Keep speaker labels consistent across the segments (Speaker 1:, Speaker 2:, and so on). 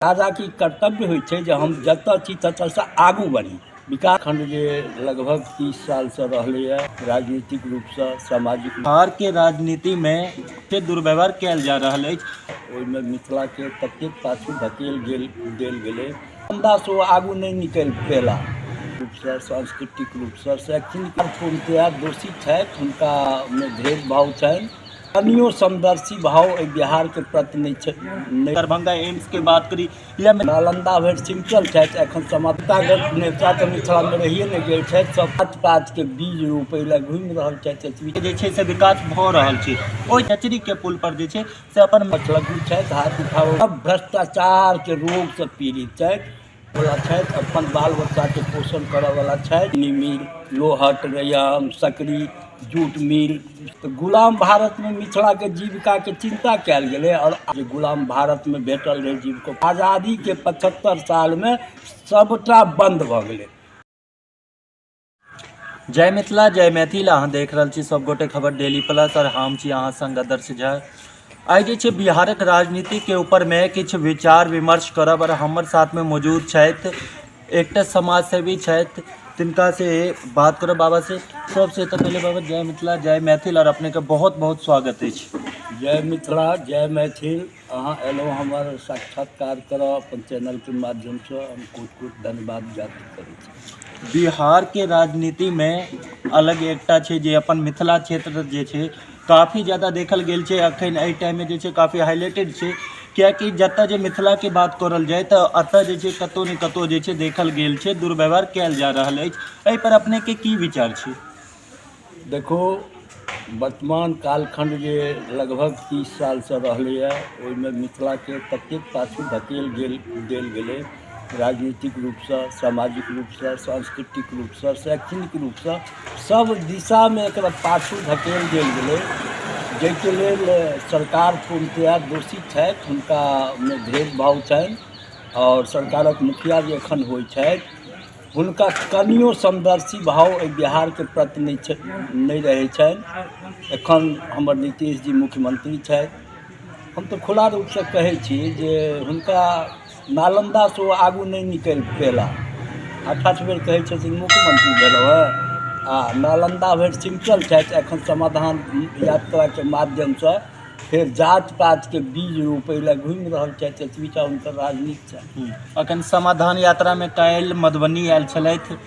Speaker 1: राजा की कर्तव्य होइ छै जे हम जतऽ छी ततऽसँ आगू बढ़ी। विकास खंड जे लगभग 30 साल से रहलै है, राजनीतिक रूप से सामाजिक
Speaker 2: बिहार के राजनीति में से दुर्व्यवहार कयल जा रहल अछि।
Speaker 1: ओहिमे मिथिला के ततेक पाछू धकेल देल गेलै, अंदाज ओ आगू नहीं निकल पेला। रूप से सांस्कृतिक रूप से शैक्षणिक पूर्णतया दोषी छथि, हुनका में भेदभाव छनि। कनियो समदर्शी भाव बिहार के प्रति नहीं छै।
Speaker 2: दरभंगा एम्स के बात करी या
Speaker 1: नालंदा भरि सिंचल छथि, एखन समाजतागत नेता तऽ मिथिला में रहिए नहीं गेल छथि। सब पात के बीज रोपै लए घुमि रहल छथि।
Speaker 2: जे छै से विकास भऽ रहल छै, ओहि चचरी के पुल पर जे छै से अपन
Speaker 1: लघु छथि, हाथ उठाओ। सब भ्रष्टाचार के रोग से पीड़ित छथि, वाला छथि, अपन बाल बच्चा के पोषण करऽ वाला छथि। मिल, लोहट, रैयाम, सकरी, जूट मिल। तो गुलाम भारत में मिथिला के जीविका के चिंता कयल गेलै और गुलाम भारत में भेटल रहे जीविका। आज़ादी के 75 साल में सबटा बंद भऽ गेलै।
Speaker 2: जय मिथिला जय मैथिल, अहाँ देख रहल छी सब गोटे खबर डेली प्लस और हम छी अहाँ संग आदर्श झा। आइ जे छै बिहारक राजनीति के ऊपर में किछु विचार विमर्श करब और हमर साथ में मौजूद छथि एकटा समाजसेवी छथि, तिनका से बात करब बाबा से। सबसे तो पहले बाबा जय मिथिला जय मैथिल और अपने के बहुत बहुत स्वागत अछि।
Speaker 1: जय मिथिला जय मैथिल, अहाँ एलहुँ हमर साक्षात्कार करऽ अपन चैनल के माध्यम से, हम बहुत धन्यवाद ज्ञापित करै छी।
Speaker 2: बिहार के राजनीति में अलग एकटा छै जे अपन मिथिला क्षेत्र जे छै काफ़ी ज़्यादा देखल गेल छै, अखन एहि टाइम में जे छै काफ़ी हाईलाइटेड छै, कियाकि जतऽ जे मिथिला के बात करल जाए तऽ एतऽ जे छै कतौ ने कतौ जे छै देखल गेल छै दुर्व्यवहार कयल जा रहल अछि। एहि पर अपने के की विचार छै?
Speaker 1: देखो, वर्तमान कालखंड जे लगभग 30 साल से रहलै है, ओहिमे मिथिला के ततेक पाछू धकेल देल गेलै, राजनीतिक रूप से, सामाजिक रूप से, सांस्कृतिक रूप से, शैक्षणिक रूप से, सब दिशा में एकरा पाछू धकेल देल गेलै, जाहिके लेल सरकार पूर्णतया दोषी छथि, हुनका में भेदभाव छनि। और सरकारक मुखिया जे एखन होइ छथि, हुनका कनियो समदर्शी भाव बिहार के प्रति नहीं रहे छनि। एखन हमर नीतीश जी मुख्यमंत्री छथि, हम तो खुला रूप से कहै छी जे हुनका नालंदा से ओ आगू नहीं निकल पेला। 8 बेर कहै छथिन मुख्यमंत्री भेलहुँ है, आ नालंदा भरि सिंचल छथि, एखन समाधान यात्रा के माध्यम से फिर जात पात के बीज रोपै लए घुमि रहल छथि। एतबीटा हुनकर राजनीति छनि।
Speaker 2: अखन समाधान यात्रा में काल्हि मधुबनी आयल छलथि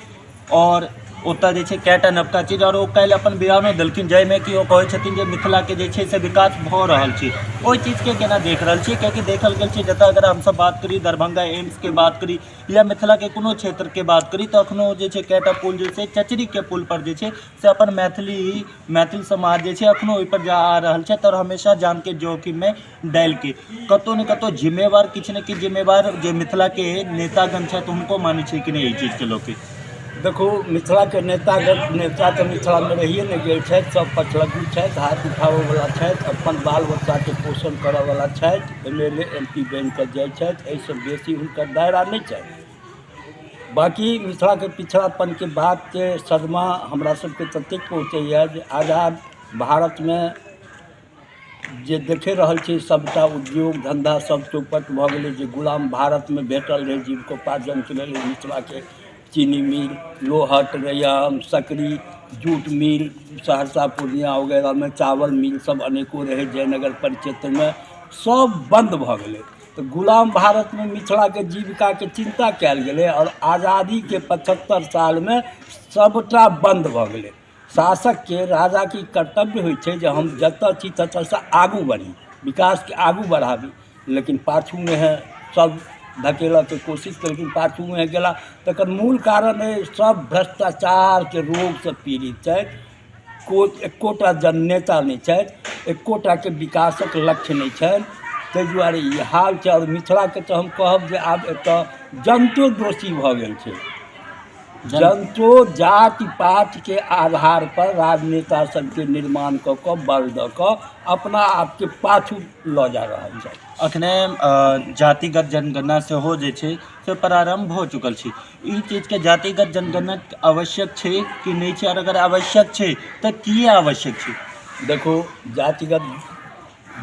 Speaker 2: और ओतऽ जे छै कएटा नवका चीज और ओ काल्हि अपन बयानो देलखिन, जाहिमे कि ओ कहै छथिन जे मिथिला के जे छै से विकास भऽ रहल छै। ओहि चीज के केना देख रहल छी? कियाकि देखल गेल छै जतऽ अगर हमसब बात करी दरभंगा एम्स के बात करी या मिथिला के कोनो क्षेत्र के बात करी तऽ अखनो जे छै कएटा पुल जे छै चचरी के पुल पर जे छै से अपन मैथिल समाज जे छै अखनो ओहि पर जा आ रहल छै और हमेशा जान के जोखिम में डालि के कतौ ने कतौ जिम्मेवार किछु ने किछु जिम्मेवार जे मिथिला के नेतागण छथि हुनको मानै छै कि नहीं एहि चीज के लोग के?
Speaker 1: देखो, मिथिला के नेता तो मिथिला में रहिए नहीं गेल छथि, सब पछलग्गू छथि, हाथ उठाबऽ वाला छथि, अपन बाल बच्चा के पोषण करऽ वाला छथि, MLA MP बनि कऽ जाइ छथि, एहिसँ बेसी हुनकर दायरा नहीं छनि। बाकी मिथिला के पिछड़ापन के बात के सदमा हमरा सबके ततेक पहुँचैया जे आज़ाद भारत में जे देखे रहल छी सबटा उद्योग धंधा सब चौपट भऽ गेलै। जे गुलाम भारत में भेटल रहे जीविकोपार्जन के लेल, मिथिला के चीनी मिल, लोहट, रैयाम, सकरी, जूट मिल, सहरसा पूर्णिया वगैरह में चावल मिल सब अनेकों रहे, जयनगर परिक्षेत्र में सब बंद भऽ गेलै। तो गुलाम भारत में मिथिला के जीविका के चिंता कयल गेलै और आज़ादी के 75 साल में सबटा बंद भऽ गेलै। शासक के, राजा की कर्तव्य होइ छै जे हम जतऽ छी ततऽसँ आगू बढ़ी, विकास के आगू बढ़ाबी, लेकिन पाछू में है सब धकेलऽ के कोशिश केलखिन, पाछू में गेला। तकर मूल कारण है सब भ्रष्टाचार के रोग से पीड़ित छथि। एकोटा जननेता नहीं छथि, एकोटा के विकासक लक्ष्य नहीं छनि, ताहि दुआरे ई हाल छै। और मिथिला के तो हम कहब जे आब एतऽ जनतो दोषी भऽ गेल छै। जनतो जाति पात के आधार पर राजनेता सबके निर्माण कऽ कऽ बल दऽ कऽ अपना आपके पाछू लऽ जा रहल छै।
Speaker 2: अखने जातिगत जनगणना सेहो जे छै से प्रारंभ हो चुकल छै। ई चीज के जातिगत जनगणना आवश्यक छै कि नहीं छै, और अगर आवश्यक छै तऽ किए आवश्यक छै?
Speaker 1: देखो, जातिगत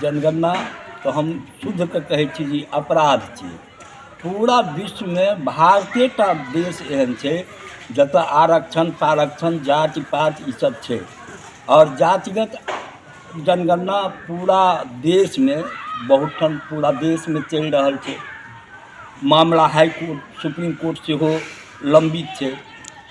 Speaker 1: जनगणना तो हम शुद्ध के कहै छी जे अपराध छियै। पूरा विश्व में भारते टा देश एहन छै जतऽ आरक्षण पारक्षण जाति पात ई सब छै। और जातिगत जनगणना पूरा देश में बहुत ठन पूरा देश में चलि रहल छै। मामला हाई कोर्ट सुप्रीम कोर्ट सेहो लंबित छै।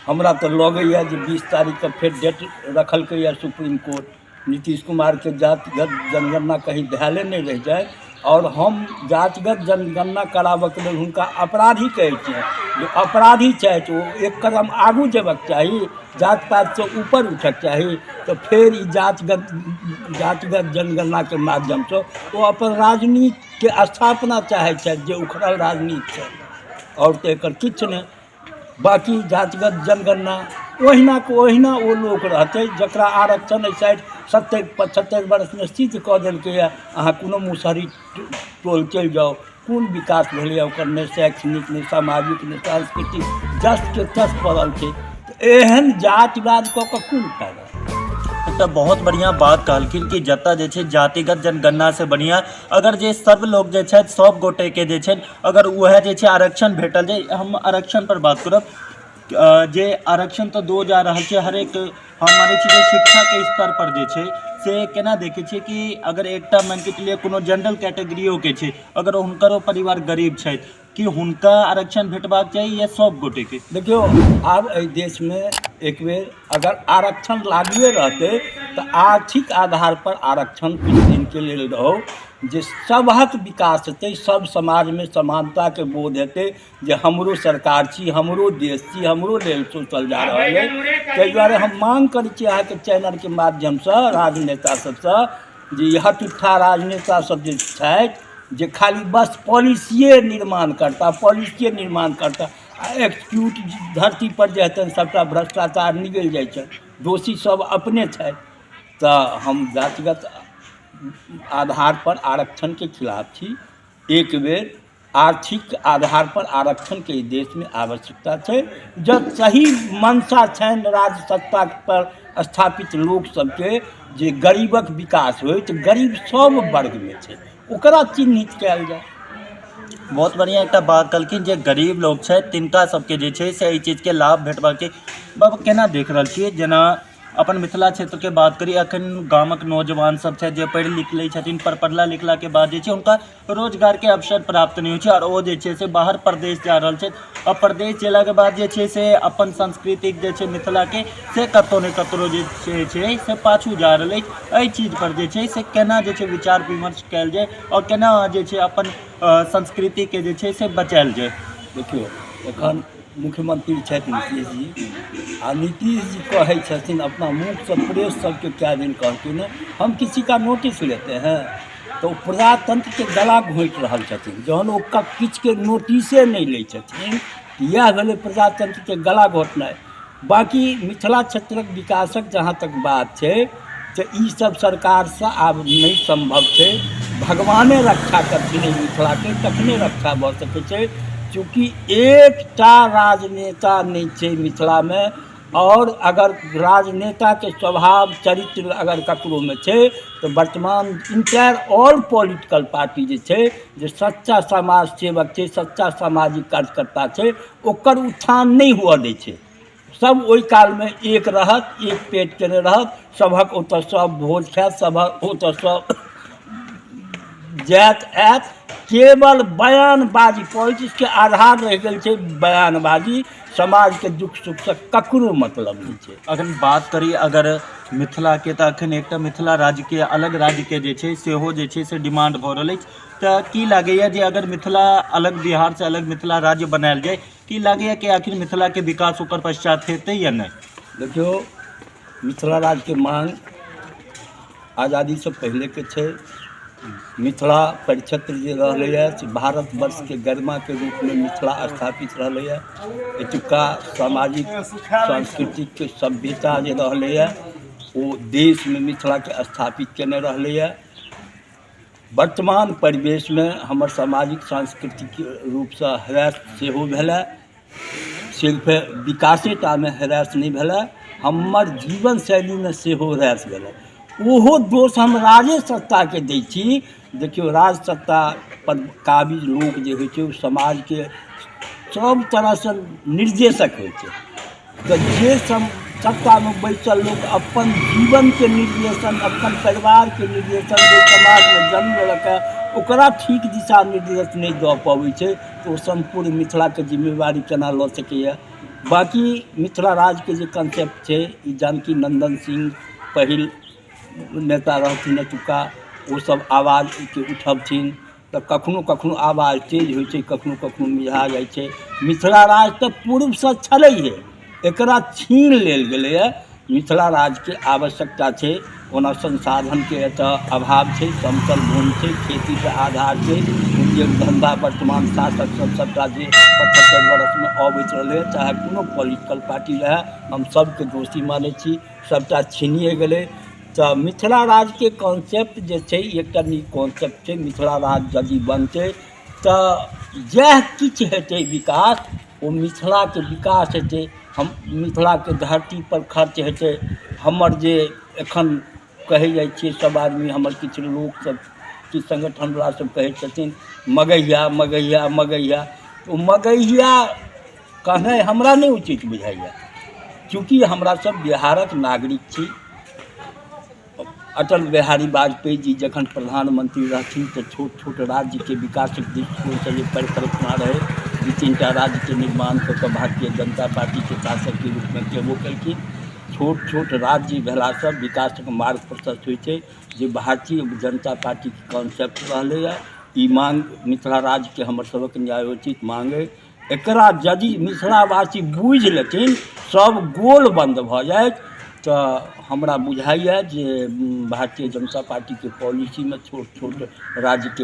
Speaker 1: हमरा तऽ लगैए जे 20 तारीख के फेर डेट रखलकैए सुप्रीम कोर्ट। नीतीश कुमार के जातिगत जनगणना कहीं धैले नहीं रह जाए। और हम जातिगत जनगणना कराबऽके लेल हुनका अपराधी कहै छियै। जो अपराधी छथि ओ एक कदम आगू जेबाक चाही, जात पात से ऊपर उठक चाही। तो फिर ई जातिगत जनगणना के माध्यम से वो अपन राजनीति के स्थापना चाहै छथि जे उखड़ल राजनीति छै। और तो एकर किछु नहीं। बाकी जातिगत जनगणना ओहिना के ओहिना वो लोग रहते जकरा आरक्षण एहि साइड 70-75 वर्ष में सिद्ध कऽ देलकैए। अहाँ कोनो मुसहरी टोल चलि जाओ, कोन विकास भेलैए ओकर, नहि शैक्षणिक नहि सामाजिक नहि सांस्कृतिक, जस के तस पड़ल छै। तऽ एहन जातिवाद कऽ कऽ कोन फायदा।
Speaker 2: तो बहुत बढ़िया बात कहलखिन कि जतऽ जे छै जातिगत जनगणना से बढ़िया अगर जे सब लोग जे छै सब गोटे के जे छै अगर वह जे छै आरक्षण भेटल जाय। हम आरक्षण पर बात करब जे आरक्षण तो दो जा रहल छै हरेक हमारे जे शिक्षा के स्तर पर जे छै से केना देखे छियै कि अगर एकटा मान के चलिए कोनो जनरल कैटेगरियो के छै अगर हुनकरो परिवार गरीब छै कि हुनका आरक्षण भेटबाक चाहिए या सब गोटे के।
Speaker 1: देखियो आब एहि देश में एक बेर अगर आरक्षण लागुए रहते तो आर्थिक आधार पर आरक्षण किछु दिन के लेल रहो जे सबहक विकास हेतै, सब समाज में समानता के बोध हेतै जे हमरो सरकार छी, हमरो देश छी, हमरो लेल सोचल जा रहल है। ताहि दुआरे हम मांग करै छी अहाँके चैनल के माध्यम से राजनेता सबसे जे हठुट्ठा राजनेता सब जे छथि जे खाली बस पॉलिसिए निर्माण करता आ एक्सिक्यूट धरती पर जे हेतनि सबटा भ्रष्टाचार निकलि जाइ छै, दोषी सब अपने छथि। तऽ हम जातिगत आधार पर आरक्षण के खिलाफ छी। एक बेर आर्थिक आधार पर आरक्षण के देश में आवश्यकता है। जब सही मंशा छनि राज्य सत्ता पर स्थापित लोक सबके जे गरीबक विकास हो तो गरीब सब वर्ग में छै ओकरा चिन्हित कयल जाए।
Speaker 2: बहुत बढ़िया एक बात कहलखिन जे गरीब लोग छै तिनका सबके जे छै से एहि चीज के लाभ भेटबाक छै। बाबा केना देख रहल छियै जेना अपन मिथिला क्षेत्र के बात करी अखन गामक नौजवान सब छै जे पढ़ि लिख लै छथिन पर पढ़ला लिखला के बाद जे छै हुनका रोजगार के अवसर प्राप्त नहीं होइ छै और वो जे छै से बाहर प्रदेश जा रहल छै और प्रदेश जेला के बाद जे छै से अपन संस्कृतिक जे छै मिथिला के से कतौ ने कतौ जे छै से पाछू जा रहल अछि। एहि चीज पर जे छै से केना जे छै विचार विमर्श कयल जाय और केना जे छै अपन संस्कृति के जे छै से बचायल जाय।
Speaker 1: देखियो एखन मुख्यमंत्री छथि नीतीश जी आ नीतीश जी कहै छथिन अपना मुख से प्रेस सबके क्या दिन कहलखिन हम किसी का नोटिस लेते हैं तो प्रजातंत्र के गला घोंट रहल छथिन। जहन ओ किछु के नोटिसे नहीं लै छथिन इएह भेलै प्रजातंत्र के गला घोंटनाइ। बाकी मिथिला क्षेत्रक विकासक जहाँ तक बात छै तो ई सब सरकार से आब नहीं संभव छै। भगवाने रक्षा करथिन मिथिला के तखने रक्षा भऽ सकै छै। चूँकि एकटा राजनेता नहीं छै मिथिला में और अगर राजनेता के स्वभाव चरित्र अगर ककरो में छै तो वर्तमान इंटायर ऑल पॉलिटिकल पार्टी जे छै जे सच्चा समाज सेवक छै सच्चा सामाजिक कार्यकर्ता छै ओकर उत्थान नहीं हुअ दै छै। सब ओहि काल में एक रहत एक पेट केने रहत सबहक ओतऽ सब भोज खायत सबहक ओतऽ सब जात आयत केवल बयानबाजी पॉलिटिक्स के आधार रह गेल छै बयानबाजी समाज के दुख सुख से ककरो मतलब नहीं छै।
Speaker 2: अखन बात करी अगर मिथिला के तऽ अखन एकटा मिथिला राज्य के अलग राज्य के जे छै सेहो जे छै से डिमांड भऽ रहल अछि। तऽ की लागैए जे अगर मिथिला अलग बिहार से अलग मिथिला राज्य बनायल जाय की लागैए कि आखिर मिथिला के विकास ओकर पश्चात हेतै या नहीं।
Speaker 1: देखियो मिथिला राज्य के मांग आज़ादी से पहले के छै। मिथिला परिक्षेत्र जे रहलैए से भारतवर्ष के गरिमा के रूप में मिथिला स्थापित रहलैए। एतुका सामाजिक सांस्कृतिक के सभ्यता जे रहलैए वो देश में मिथिला के स्थापित केने रहलैए। वर्तमान परिवेश में हमर सामाजिक सांस्कृतिक रूप से ह्रास सेहो भेलै। सिर्फ विकासेटा में ह्रास नहीं भेलै हमर जीवन शैली में सेहो ह्रास भेलै। ओहो दोष हम राजे सत्ता के दै छी देखियो राज सत्ता पर काबिज लोग जे होइ छै ओ समाज के सब तरह से निर्देशक होइ छै। तो जे सत्ता में बैसल लोग अपन जीवन के निर्देशन, अपन परिवार के निर्देशन, जो समाज में जन्म लेलकै ओकरा ठीक दिशा निर्देश नहीं दऽ पाबै छै तो संपूर्ण मिथिला के जिम्मेवारी केना लऽ सकैया। बाकी मिथिला राज के जे कंसेप्ट छै ई जानकी नंदन सिंह पहिल नेता रहथिन एतुका, ओ सब आवाज के उठबथिन तऽ कखनो कखनो आवाज तेज होइ छै, कखनो कखनो मिझा जाइ छै। मिथिला राज तऽ पूर्वसँ छलैहे, एकरा छीन लेल गेलैए। मिथिला राज के आवश्यकता छै, ओना संसाधन के एतऽ अभाव छै, समतल भूमि छै, खेती के आधार छै, उद्योग धंधा वर्तमान शासक सब सबटा जे 75 वर्ष में अबैत रहलै, चाहे कोनो पॉलिटिकल पार्टी रहे, हम सबके दोषी मानै छी, सबटा छीनिए गेलै। तऽ मिथिला राज के कॉन्सेप्ट जे छै एकटा नीक कॉन्सेप्ट छै। मिथिला राज यदि बनतै तऽ जएह किछु हेतै विकास ओ मिथिला के विकास हेतै। हम मिथिला के धरती पर खर्च हेतै। हमर जे एखन कहै जाइ छियै सब आदमी, हमर किछु लोक सब किछु संगठनवला सब कहै छथिन मगहिया मगहिया मगहिया, ओ मगहिया कहनाइ हमरा नहि उचित बुझाइए, चूँकि हमरा सब बिहारक नागरिक छी। अटल बिहारी वाजपेयी जी जखन प्रधानमंत्री रहथिन तऽ छोट छोट राज्य के विकासक दृष्टिकोणसँ जे परिकल्पना रहै, दू तीन टा राज्य के निर्माण कऽ कऽ भारतीय जनता पार्टी के शासक के रूप में केबो केलखिन। छोट छोट राज्य भेलासँ विकासक मार्ग प्रशस्त होइ छै, जे भारतीय जनता पार्टी के कॉन्सेप्ट रहलैए। ई मांग मिथिला राज्य के हमर सबक न्यायोचित मांग अइ। एकरा यदि मिथिलावासी बुझि लेथिन, सब गोल बंद भऽ जायत तऽ हमरा बुझाइए जे भारतीय जनता पार्टी के पॉलिसी में छोट छोट राज्य के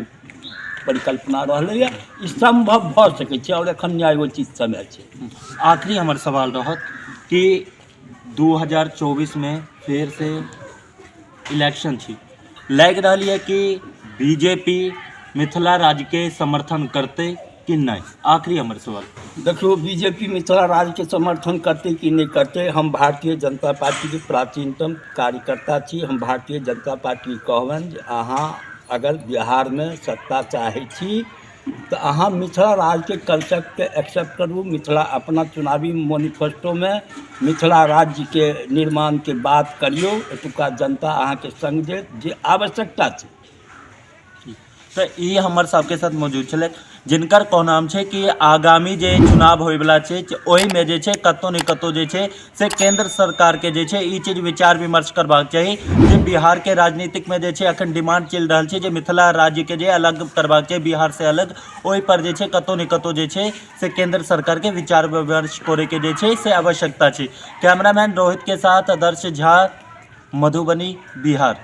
Speaker 1: परिकल्पना रहलैए। ई संभव भऽ सकै छै और एखन न्यायोचित समय छै।
Speaker 2: आखिरी हमर सवाल रहत कि 2024 में फिर से इलेक्शन छी, लागि रहल है कि बीजेपी मिथिला राज्य के समर्थन करते कि नहीं? आखिरी हमर सवाल।
Speaker 1: देखियो बीजेपी मिथिला राज्य के समर्थन करते कि नहीं करते, हम भारतीय जनता पार्टी के प्राचीनतम कार्यकर्ता छी। हम भारतीय जनता पार्टी कहबनि जे अहाँ अगर बिहार में सत्ता चाहै छी तऽ अहाँ मिथिला राज्य के कंसेप्ट के एक्सेप्ट करू। मिथिला अपना चुनावी मैनिफेस्टो में मिथिला राज्य के निर्माण के बात करियौ, एतुका जनता अहाँ के संग देत, जे आवश्यकता छै।
Speaker 2: तो ये हमर सबके साथ मौजूद छलै जिनकर कहनाम छै कि आगामी जे चुनाव होइवला छै ओहिमे जे छै कतौ ने कतौ जे छै से केंद्र सरकार के जे छै ई चीज विचार विमर्श करबाक चाही जे बिहार के राजनीतिक में जे छै अखन डिमांड चलि रहल छै जे मिथिला राज्य के जे अलग करबाक चाही बिहार से अलग, ओहि पर जे छै कतौ ने कतौ जे छै से केंद्र सरकार के विचार विमर्श करे के जे छै से आवश्यकता छै। कैमरामैन रोहित के साथ आदर्श झा, मधुबनी, बिहार।